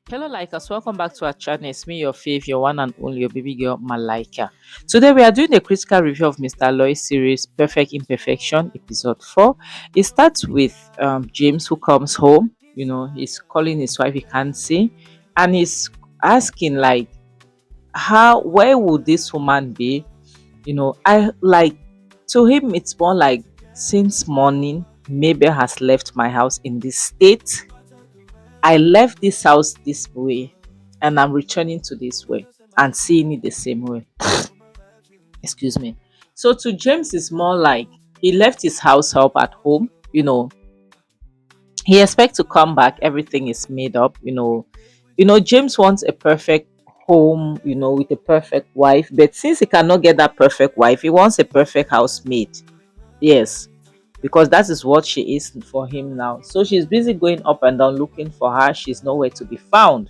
Hello, Likers. Welcome back to our channel. It's me, your fave, your one and only, your baby girl, Malaika. Today, we are doing a critical review of Mr. Aloy's series, Perfect Imperfection, episode 4. It starts with James, who comes home. He's calling his wife, he can't see, and he's asking, like, where would this woman be? I like, to him, it's more like, since morning, Mabel has left my house in this state. I left this house this way and I'm returning to this way and seeing it the same way. Excuse me. So to James, it's more like he left his house help at home. He expects to come back, everything is made up. James wants a perfect home, with a perfect wife. But since he cannot get that perfect wife, he wants a perfect housemate. Yes, because that is what she is for him now. So she's busy going up and down looking for her. She's nowhere to be found.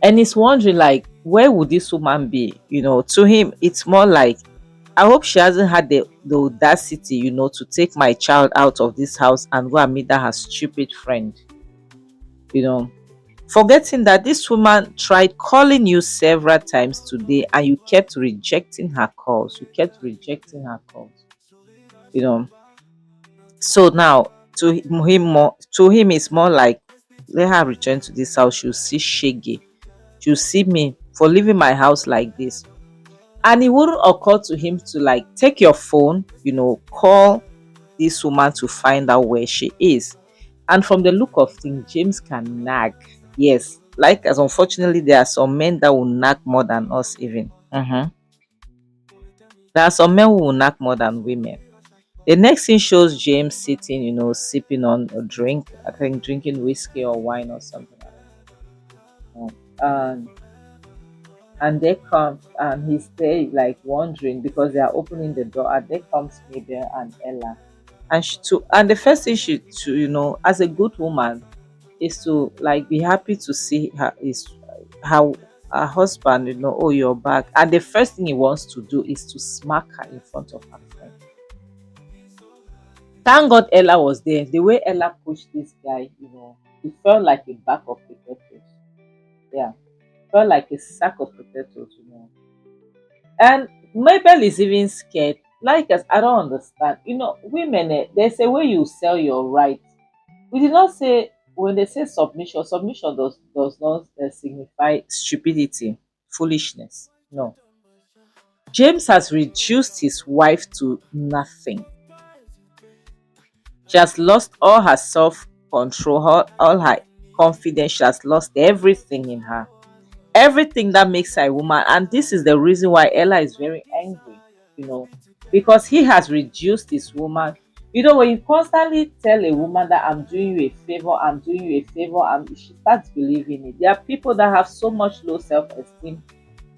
And he's wondering, like, where would this woman be? To him, it's more like, I hope she hasn't had the audacity, to take my child out of this house and go and meet that her stupid friend. You know, Forgetting that this woman tried calling you several times today and you kept rejecting her calls. You kept rejecting her calls. You know, so now to him it's more like, let her return to this house. She'll see Shaggy. She'll see me for leaving my house like this. And it wouldn't occur to him to, like, take your phone, call this woman to find out where she is. And from the look of things, James can nag. Yes, like, as unfortunately there are some men that will nag more than us even. There are some men who will nag more than women. The next thing shows James sitting, sipping on a drink. I think drinking whiskey or wine or something like that. And they come and he's there, like, wondering because they are opening the door, and there comes Mabel and Ella. And the first thing she to, as a good woman, is to, like, be happy to see her is how her husband, oh, you're back. And the first thing he wants to do is to smack her in front of her friend. Thank God Ella was there. The way Ella pushed this guy, it felt like a bag of potatoes. Yeah, felt like a sack of potatoes. And Mabel is even scared. Like us, I don't understand. Women, there's a way you sell your right. We did not say, when they say submission, submission does not signify stupidity, foolishness. No. James has reduced his wife to nothing. She has lost all her self control, all her confidence. She has lost everything in her. Everything that makes her a woman. And this is the reason why Ella is very angry, because he has reduced his woman. When you constantly tell a woman that I'm doing you a favor, I'm doing you a favor, and she starts believing it. There are people that have so much low self-esteem,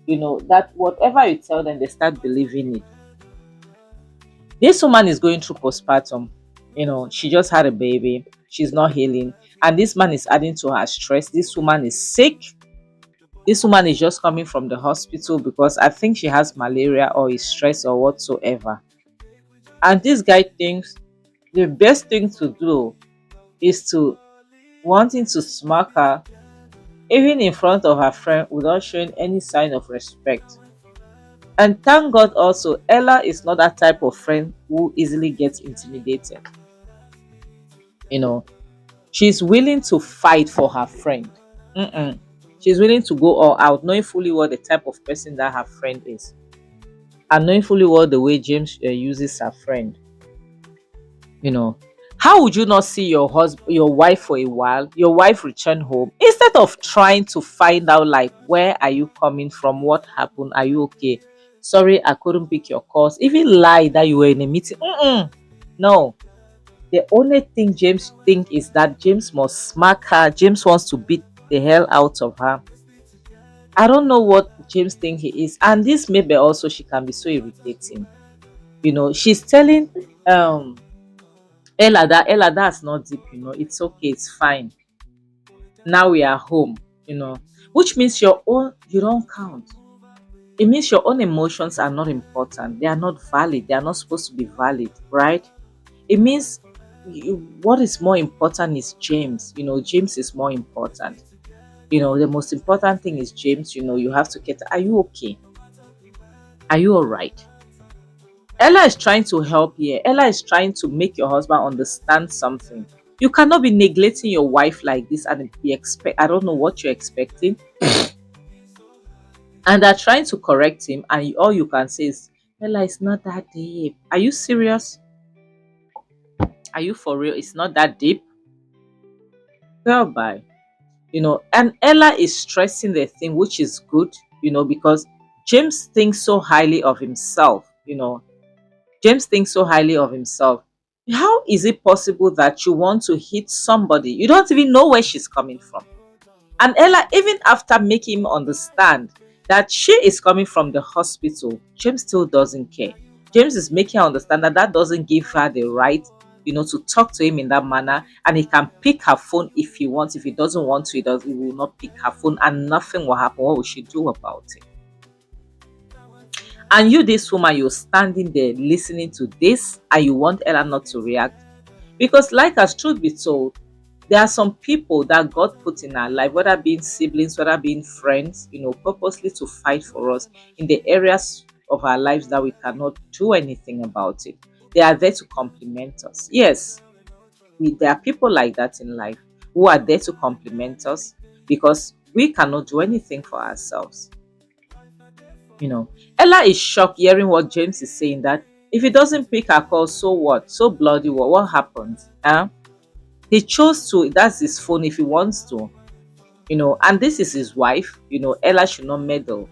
that whatever you tell them, they start believing it. This woman is going through postpartum. She just had a baby. She's not healing. And this man is adding to her stress. This woman is sick. This woman is just coming from the hospital because I think she has malaria or is stressed or whatsoever. And this guy thinks the best thing to do is to wanting to smack her even in front of her friend without showing any sign of respect. And thank God also, Ella is not that type of friend who easily gets intimidated. She's willing to fight for her friend. She's willing to go all out, knowing fully well the type of person that her friend is, and knowing fully well the way James uses her friend. How would you not see your wife for a while, your wife return home, instead of trying to find out, like, where are you coming from, what happened, are you okay, sorry I couldn't pick your calls, even lie that you were in a meeting. No. The only thing James think is that James must smack her. James wants to beat the hell out of her. I don't know what James think he is. And this maybe also, she can be so irritating. She's telling Ella, that's not deep, it's okay, it's fine. Now we are home, which means you don't count. It means your own emotions are not important. They are not valid. They are not supposed to be valid, right? It means what is more important is James. James is more important. The most important thing is James. You have to get, are you okay? Are you all right? Ella is trying to help here. Ella is trying to make your husband understand something. You cannot be neglecting your wife like this and be expect. I don't know what you're expecting. And they're trying to correct him, and all you can say is, Ella, it's not that deep. Are you serious? Are you for real? It's not that deep. Girl, bye. And Ella is stressing the thing, which is good, because James thinks so highly of himself. James thinks so highly of himself. How is it possible that you want to hit somebody? You don't even know where she's coming from. And Ella, even after making him understand that she is coming from the hospital, James still doesn't care. James is making her understand that that doesn't give her the right, to talk to him in that manner. And he can pick her phone if he wants. If he doesn't want to, he will not pick her phone, and nothing will happen. What will she do about it? And you, this woman, you're standing there listening to this, and you want Ella not to react. Because, like as truth be told, there are some people that God put in our life, whether being siblings, whether being friends, purposely to fight for us in the areas of our lives that we cannot do anything about it. They are there to compliment us. Yes, there are people like that in life who are there to compliment us because we cannot do anything for ourselves. Ella is shocked hearing what James is saying, that if he doesn't pick her call, so what? So bloody what happens? He chose to, that's his phone if he wants to, and this is his wife. Ella should not meddle.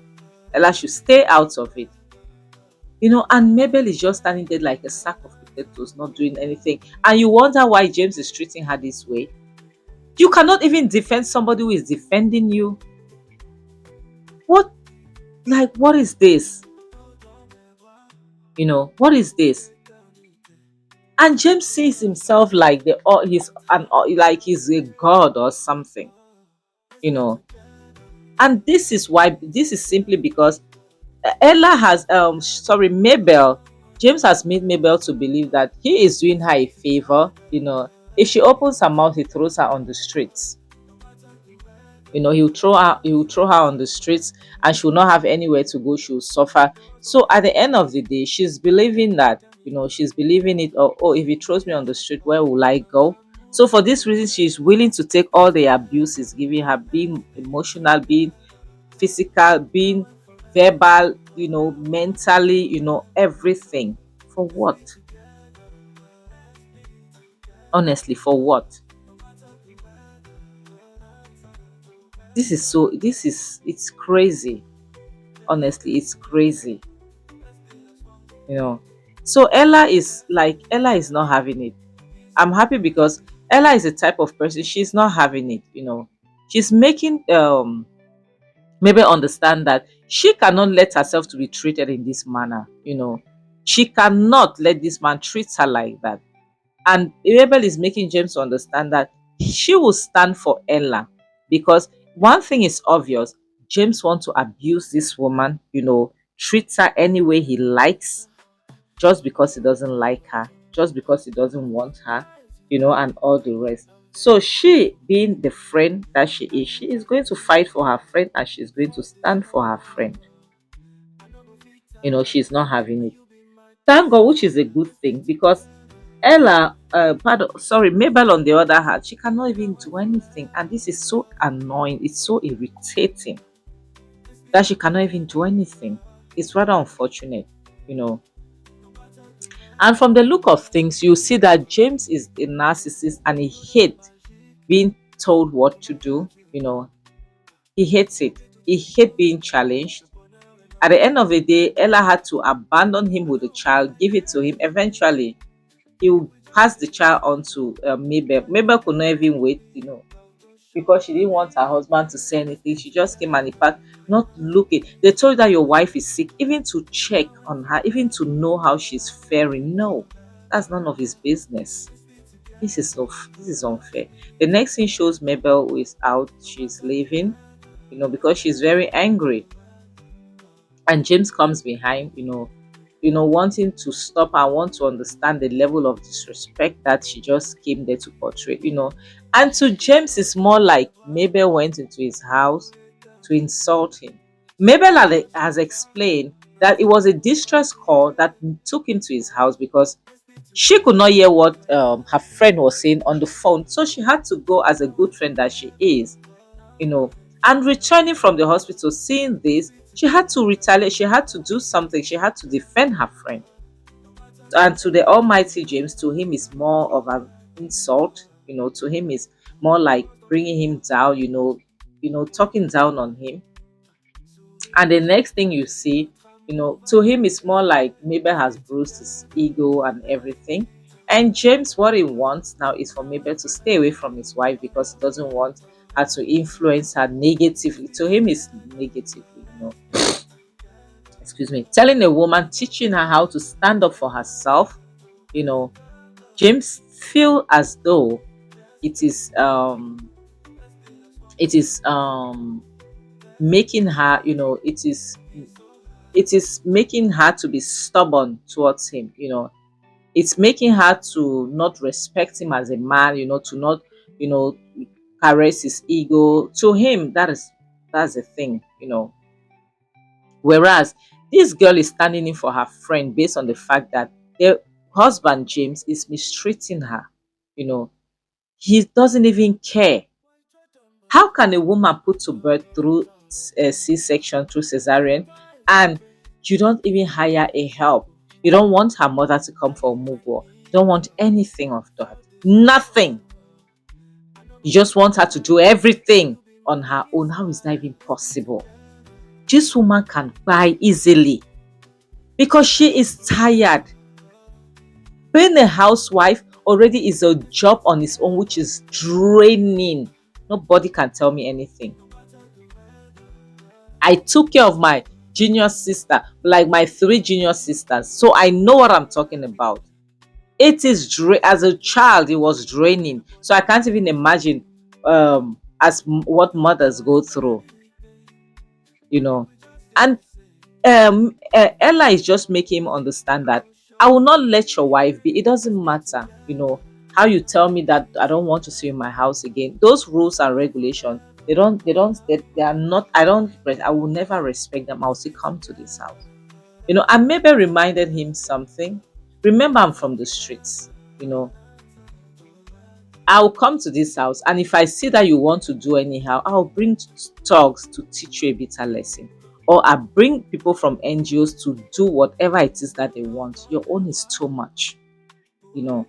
Ella should stay out of it. And Mabel is just standing there like a sack of potatoes, not doing anything. And you wonder why James is treating her this way. You cannot even defend somebody who is defending you. What is this? What is this? And James sees himself like like he's a god or something. And this is simply because Ella has Mabel, James has made Mabel to believe that he is doing her a favor. If she opens her mouth, he throws her on the streets. He'll throw her on the streets, and she'll not have anywhere to go. She'll suffer. So at the end of the day, she's believing that, she's believing it. Oh, if he throws me on the street, where will I go? So for this reason, she's willing to take all the abuse he's giving her, being emotional, being physical, being verbal, mentally, everything. For what? Honestly, for what? It's crazy. Honestly, it's crazy. you know so Ella is not having it. I'm happy because Ella is the type of person, she's not having it. She's making maybe understand that she cannot let herself to be treated in this manner. She cannot let this man treat her like that. And Abel is making James understand that she will stand for Ella, because one thing is obvious: James wants to abuse this woman, treats her any way he likes, just because he doesn't like her, just because he doesn't want her, and all the rest. So she, being the friend that she is going to fight for her friend, and she's going to stand for her friend. She's not having it. Thank God, which is a good thing, because Ella, Mabel, on the other hand, she cannot even do anything, and this is so annoying. It's so irritating that she cannot even do anything. It's rather unfortunate, you know. And from the look of things, you see that James is a narcissist, and he hates being told what to do. He hates it. He hates being challenged. At the end of the day, Ella had to abandon him with the child, give it to him. Eventually, he will pass the child on to Mabel. Mabel could not even wait, because she didn't want her husband to say anything. She just came and he packed, not looking. They told her your wife is sick, even to check on her, even to know how she's faring. No, that's none of his business. This is unfair. The next thing shows Mabel who is out. She's leaving, because she's very angry. And James comes behind, wanting to stop and want to understand the level of disrespect that she just came there to portray. And to James, it's more like Mabel went into his house to insult him. Mabel has explained that it was a distress call that took him to his house because she could not hear what her friend was saying on the phone. So she had to go, as a good friend that she is, you know. And returning from the hospital, seeing this, she had to retaliate. She had to do something. She had to defend her friend. And to the Almighty James, to him is more of an insult. To him is more like bringing him down. Talking down on him. And the next thing you see, to him it's more like Mabel has bruised his ego and everything. And James, what he wants now is for Mabel to stay away from his wife because he doesn't want her to influence her negatively. To him, it's negatively. Excuse me. Telling a woman, teaching her how to stand up for herself. You know, James feel as though it is making her, it is making her to be stubborn towards him. It's making her to not respect him as a man, to not, you know caress his ego. To him, that's the thing. Whereas this girl is standing in for her friend based on the fact that the husband James is mistreating her. you know he doesn't even care. How can a woman put to birth through a C-section, through cesarean, and you don't even hire a help? You don't want her mother to come for Mugo. You don't want anything of that. Nothing. You just want her to do everything on her own. How is that even possible? This woman can buy easily because she is tired. Being a housewife already is a job on its own, which is draining. Nobody can tell me anything. I took care of my junior sister, like my 3 junior sisters, so I know what I'm talking about. It is as a child, it was draining. So I can't even imagine what mothers go through, you know. And Ella is just making him understand that I will not let your wife be. It doesn't matter, how you tell me that I don't want to see you in my house again. Those rules and regulations, they are not. I will never respect them. I'll still come to this house. And maybe reminded him something. Remember, I'm from the streets. You know, I'll come to this house, and if I see that you want to do anyhow, I'll bring thugs to teach you a bitter lesson. Or I bring people from NGOs to do whatever it is that they want. Your own is too much, you know.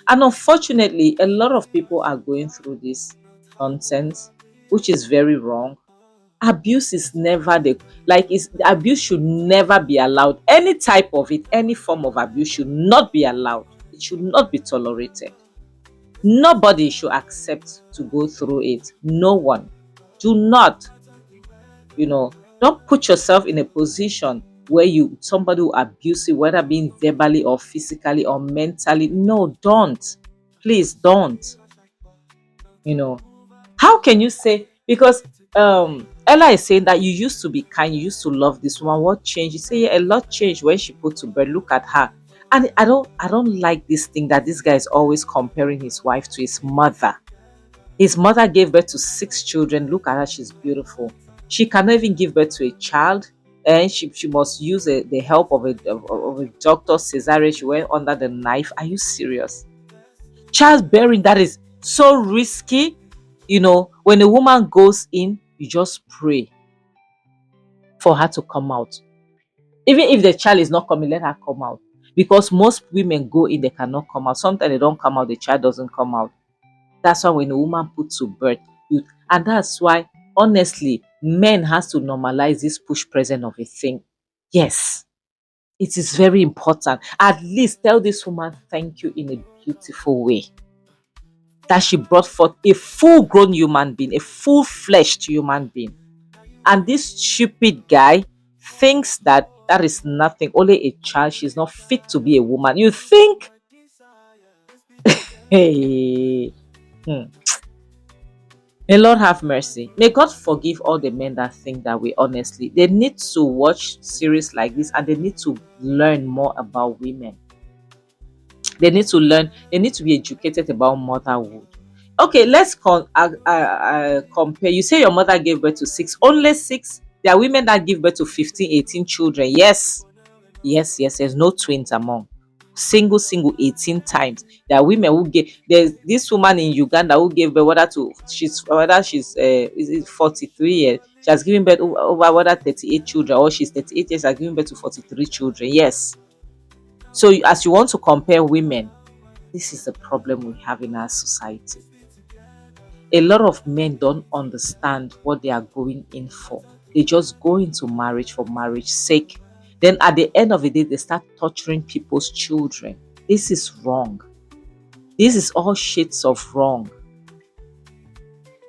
And unfortunately, a lot of people are going through this nonsense, which is very wrong. Abuse is never abuse should never be allowed. Any type of it, any form of abuse should not be allowed. It should not be tolerated. Nobody should accept to go through it. No one. Do not, don't put yourself in a position where somebody will abuse you, whether being verbally or physically or mentally. No, don't. Please don't. How can you say, because Ella is saying that you used to be kind, you used to love this woman. What changed? You say, yeah, a lot changed when she put to bed. Look at her. And I don't like this thing that this guy is always comparing his wife to his mother. His mother gave birth to 6 children. Look at her, she's beautiful. She cannot even give birth to a child, and she must use the help of a doctor. Cesarean, she went under the knife. Are you serious? Childbearing, that is so risky. When a woman goes in, you just pray for her to come out. Even if the child is not coming, let her come out. Because most women go in, they cannot come out. Sometimes they don't come out, the child doesn't come out. That's why when a woman puts to birth, and that's why, honestly, men has to normalize this push present of a thing. Yes, it is very important. At least tell this woman thank you in a beautiful way. That she brought forth a full-grown human being, a full-fleshed human being. And this stupid guy thinks that is nothing, only a child. She's not fit to be a woman. You think? Hey. May Lord have mercy. May God forgive all the men that think that way. Honestly, they need to watch series like this, and they need to learn more about women. They need to learn. They need to be educated about motherhood. Okay, let's compare. You say your mother gave birth to six, only six. There are women that give birth to 15, 18 children. Yes, yes, yes. There's no twins among. Single 18 times. There are women who gave. There's this woman in Uganda who gave birth whether she's is it 43 years. She has given birth over whether 38 children, or she's 38 years has given birth to 43 children. Yes. So as you want to compare women, this is the problem we have in our society. A lot of men don't understand what they are going in for. They just go into marriage for marriage sake. Then at the end of the day, they start torturing people's children. This is wrong. This is all shades of wrong.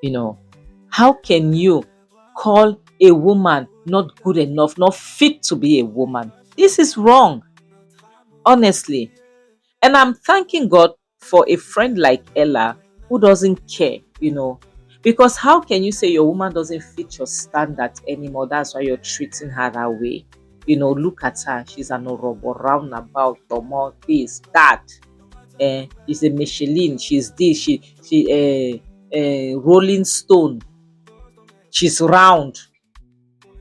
You know, how can you call a woman not good enough, not fit to be a woman? This is wrong, honestly. And I'm thanking God for a friend like Ella who doesn't care. Because how can you say your woman doesn't fit your standards anymore? That's why you're treating her that way. Look at her. She's an orobo roundabout, more this, that. She's a Michelin. She's this. She Rolling Stone. She's round.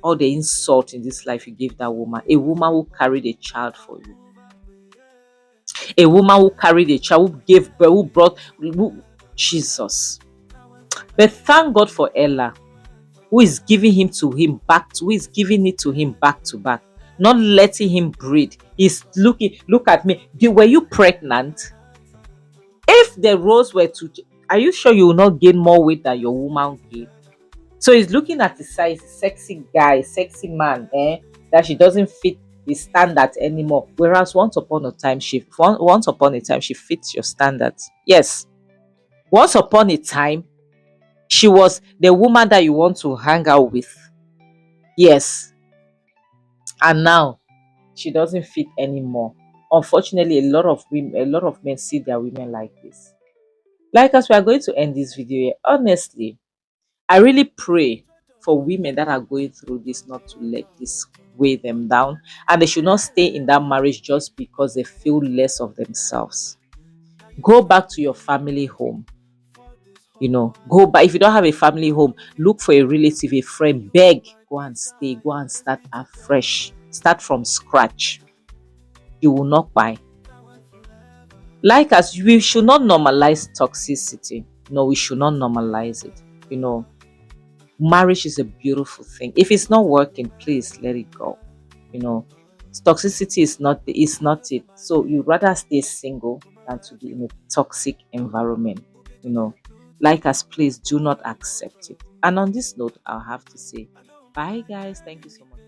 All the insult in this life you give that woman. A woman who carried a child for you. A woman who carried a child, who gave birth, Jesus. But thank God for Ella, who is giving who is giving it to him back to back, not letting him breathe. He's looking, look at me. Were you pregnant? If the roles were to, are you sure you will not gain more weight than your woman gained? So he's looking at the size, sexy guy, sexy man, that she doesn't fit his standards anymore. Whereas once upon a time she fits your standards. Yes. Once upon a time, she was the woman that you want to hang out with. Yes. And now she doesn't fit anymore. Unfortunately, a lot of men see their women like this. Like us, we are going to end this video here. Honestly, I really pray for women that are going through this not to let this weigh them down, and they should not stay in that marriage just because they feel less of themselves. Go back to your family home. Go back. If you don't have a family home, look for a relative, a friend, beg, go and stay, go and start afresh, start from scratch. You will not buy. Like us, we should not normalize toxicity. No, we should not normalize it. Marriage is a beautiful thing. If it's not working, please let it go. You know, toxicity is not it. So you'd rather stay single than to be in a toxic environment. You know, like us, please do not accept it. And on this note, I'll have to say bye, guys. Thank you so much.